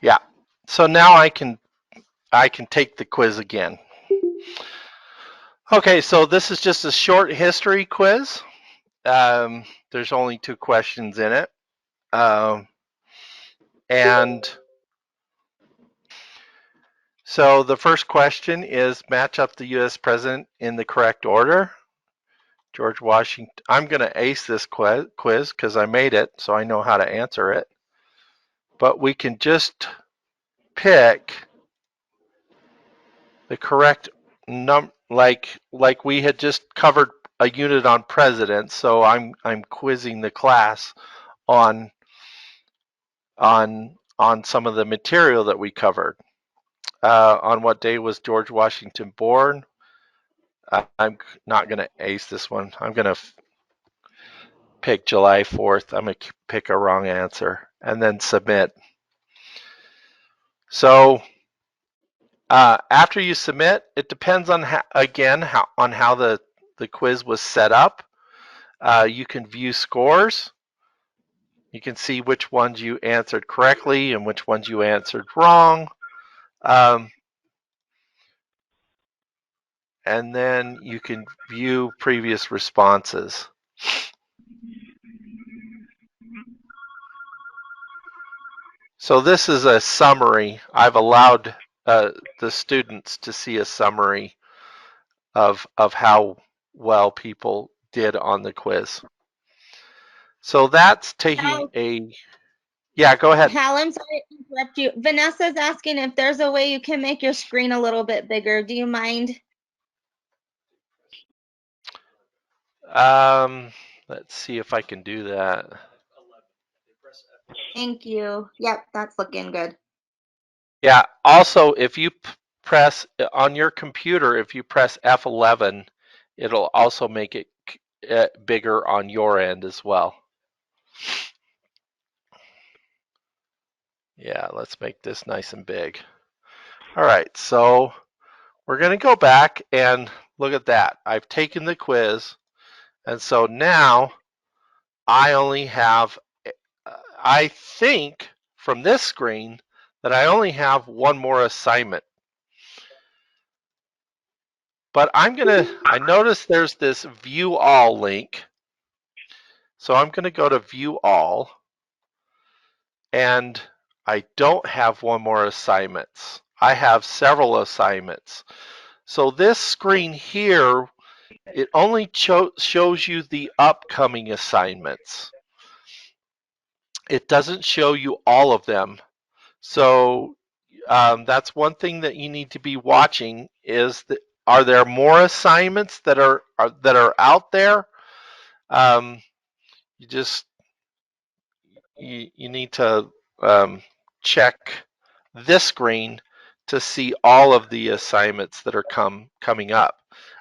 Yeah. So now I can take the quiz again. Okay, so this is just a short history quiz. There's only 2 questions in it. And so the first question is match up the US president in the correct order. George Washington. I'm going to ace this quiz because I made it, so I know how to answer it. But we can just pick the correct like we had just covered a unit on presidents, so I'm quizzing the class on some of the material that we covered. On what day was George Washington born? I'm not going to ace this one. I'm going to pick July 4th. I'm going to pick a wrong answer and then submit. So after you submit, it depends on how the quiz was set up. You can view scores. You can see which ones you answered correctly and which ones you answered wrong. And then you can view previous responses. So this is a summary. I've allowed the students to see a summary of how well people did on the quiz. So that's taking a, yeah, go ahead. Hal, I'm sorry to interrupt you. Vanessa's asking if there's a way you can make your screen a little bit bigger. Do you mind? Let's see if I can do that. Thank you. Yep, that's looking good. Yeah, also if you press on your computer, if you press F11, it'll also make it bigger on your end as well. Yeah, let's make this nice and big. All right, so we're going to go back and look at that. I've taken the quiz, and so now I only have, I think from this screen that I only have one more assignment. But I notice there's this view all link. So I'm going to go to view all, and I don't have one more assignments. I have several assignments. So this screen here, it only shows you the upcoming assignments. It doesn't show you all of them. So that's one thing that you need to be watching is that, are there more assignments that are out there? You just you need to check this screen to see all of the assignments that are coming up.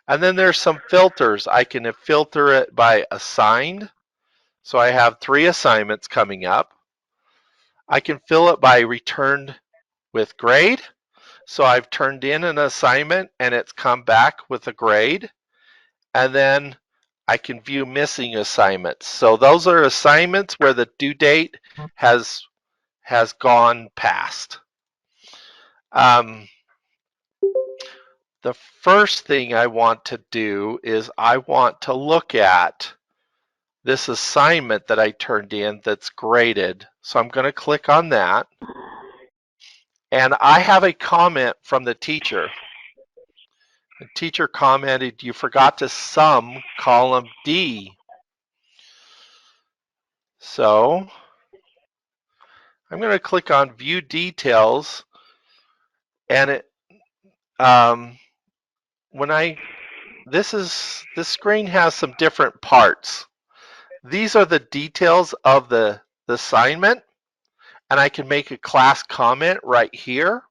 And then there's some filters. I can filter it by assigned. So I have 3 assignments coming up. I can fill it by returned with grade. So I've turned in an assignment and it's come back with a grade. And then I can view missing assignments. So those are assignments where the due date has gone past. The first thing I want to do is I want to look at this assignment that I turned in that's graded. So I'm going to click on that. And I have a comment from the teacher. The teacher commented, you forgot to sum column D. So I'm going to click on view details, and it this screen has some different parts. These are the details of the assignment, and I can make a class comment right here,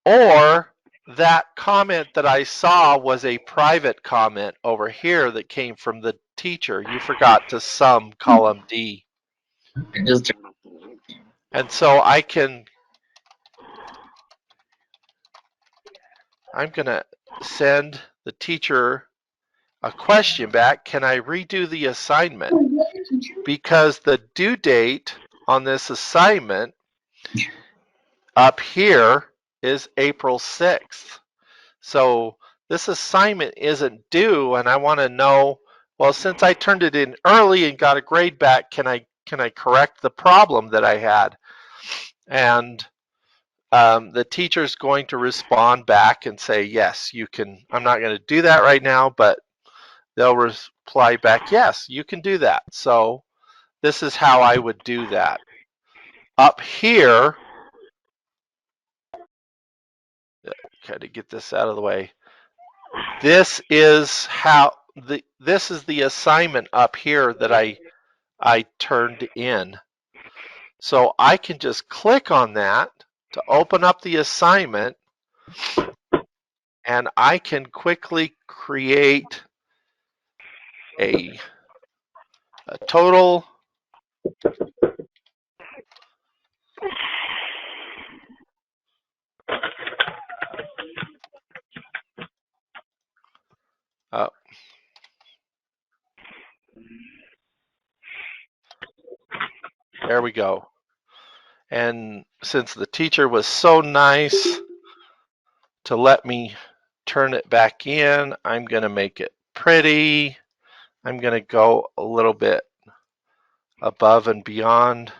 or that comment that I saw was a private comment over here that came from the teacher. You forgot to sum column D. And so I'm going to send the teacher a question back. Can I redo the assignment? Because the due date on this assignment Up here is April 6th. So this assignment isn't due, and I want to know, well, since I turned it in early and got a grade back, can I correct the problem that I had? And the teacher's going to respond back and say, yes, you can. I'm not going to do that right now, but they'll reply back, yes, you can do that. So this is how I would do that. Up here, kind of get this out of the way. This is how this is the assignment up here that I turned in. So I can just click on that to open up the assignment, and I can quickly create a total there we go. And since the teacher was so nice to let me turn it back in, I'm going to make it pretty. I'm going to go a little bit above and beyond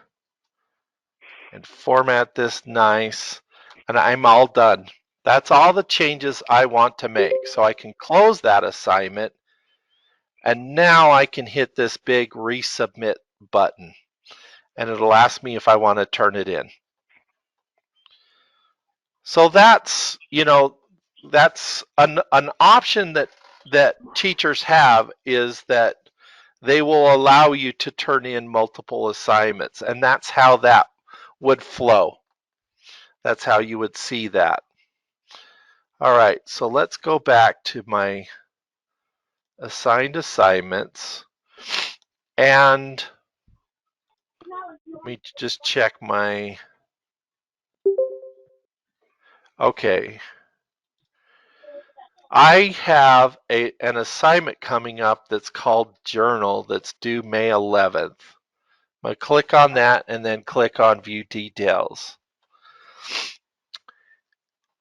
and format this nice. And I'm all done. That's all the changes I want to make. So I can close that assignment. And now I can hit this big resubmit button. And it'll ask me if I want to turn it in. So that's, that's an option that teachers have, is that they will allow you to turn in multiple assignments, and that's how that would flow. That's how you would see that. All right, so let's go back to my assigned assignments, and let me just check my, okay. I have an assignment coming up that's called Journal that's due May 11th. I'm going to click on that and then click on View Details.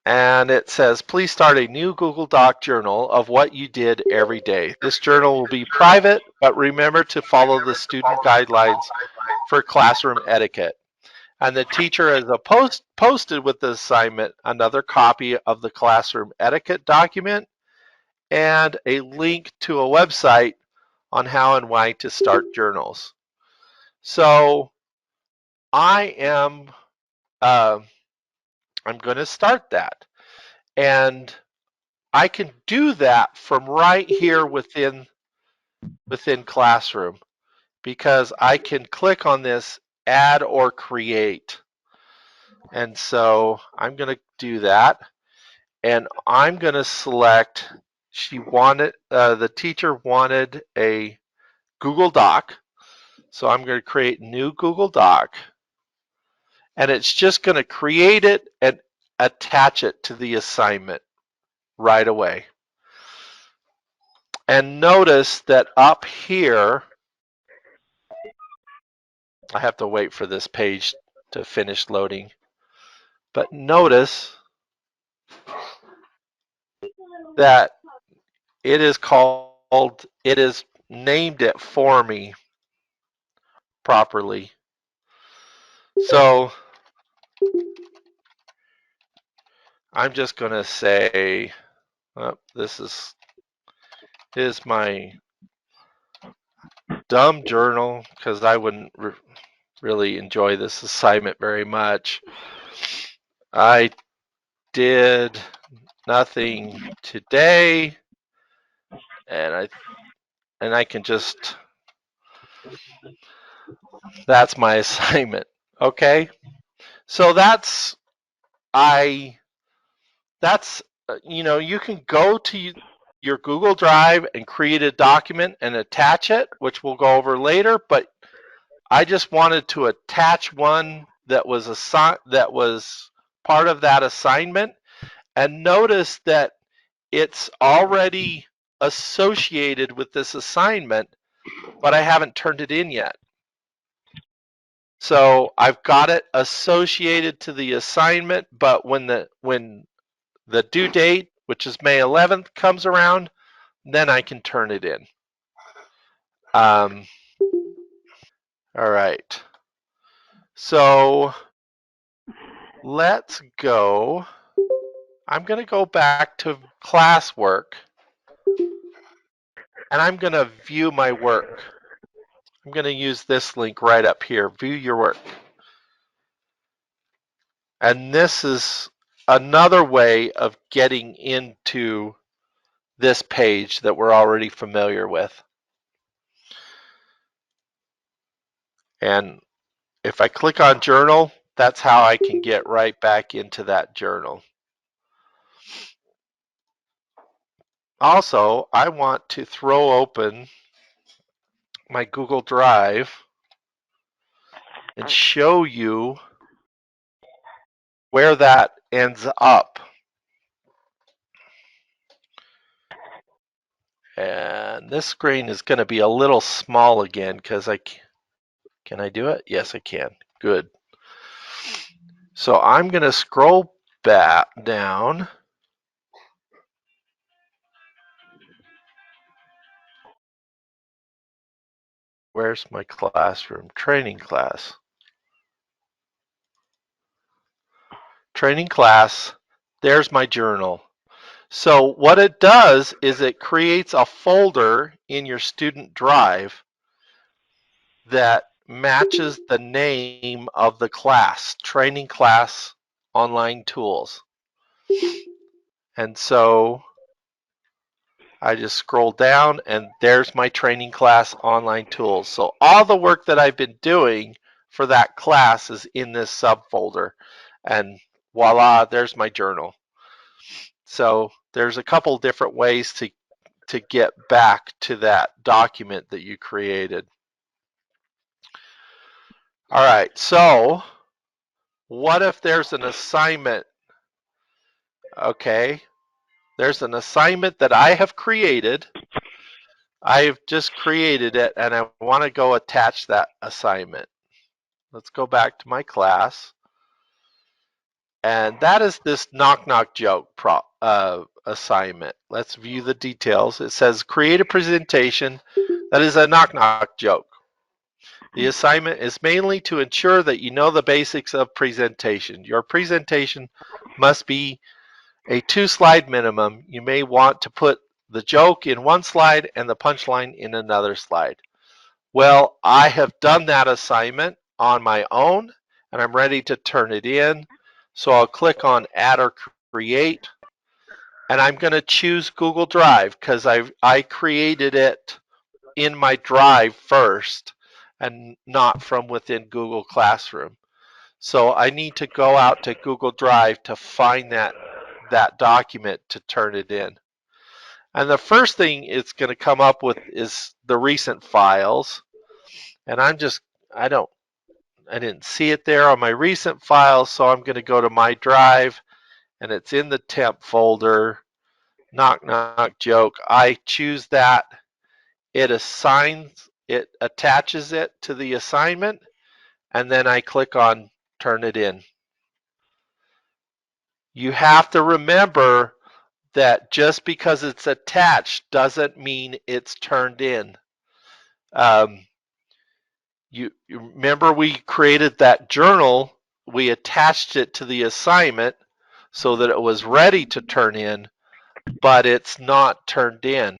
And it says, please start a new Google Doc journal of what you did every day. This journal will be private, but remember to follow the student guidelines for classroom etiquette. And the teacher has posted with the assignment another copy of the classroom etiquette document and a link to a website on how and why to start journals. So I am I'm going to start that, and I can do that from right here within Classroom, because I can click on this add or create. And so I'm going to do that, and I'm going to select, the teacher wanted a Google Doc, so I'm going to create new Google Doc, and it's just going to create it and attach it to the assignment right away. And notice that up here, I have to wait for this page to finish loading, but notice that it is named it for me properly. So I'm just going to say, this is my dumb journal, because I wouldn't really enjoy this assignment very much. I did nothing today, and I can just, that's my assignment. Okay, so that's you can go to your Google Drive and create a document and attach it, which we'll go over later, but I just wanted to attach one that was part of that assignment, and notice that it's already associated with this assignment, but I haven't turned it in yet. So I've got it associated to the assignment, but when the due date, which is May 11th, comes around, then I can turn it in. All right. So let's go. I'm going to go back to classwork, and I'm going to view my work. I'm going to use this link right up here, view your work. And this is another way of getting into this page that we're already familiar with. And if I click on journal, that's how I can get right back into that journal. Also, I want to throw open my Google Drive and show you where that ends up. And this screen is going to be a little small again because can I do it? Yes, I can. Good. So I'm going to scroll back down. Where's my classroom? Training class. Training class. There's my journal. So what it does is it creates a folder in your student drive that matches the name of the class, training class online tools. And so I just scroll down and there's my training class online tools. So all the work that I've been doing for that class is in this subfolder, and voila, there's my journal. So there's a couple different ways to get back to that document that you created. All right, so what if there's an assignment? Okay, there's an assignment that I have created. I've just created it and I want to go attach that assignment. Let's go back to my class. And that is this knock knock joke assignment. Let's view the details. It says create a presentation that is a knock knock joke. The assignment is mainly to ensure that you know the basics of presentation. Your presentation must be a 2-slide minimum. You may want to put the joke in one slide and the punchline in another slide. Well, I have done that assignment on my own and I'm ready to turn it in. So I'll click on add or create and I'm going to choose Google Drive because I created it in my drive first and not from within Google Classroom. So I need to go out to Google Drive to find that document to turn it in. And the first thing it's going to come up with is the recent files. And I didn't see it there on my recent files, so I'm going to go to my drive and it's in the temp folder, knock knock joke. I choose that. It attaches it to the assignment, and then I click on turn it in. You have to remember that just because it's attached doesn't mean it's turned in. You remember we created that journal, we attached it to the assignment so that it was ready to turn in, but it's not turned in.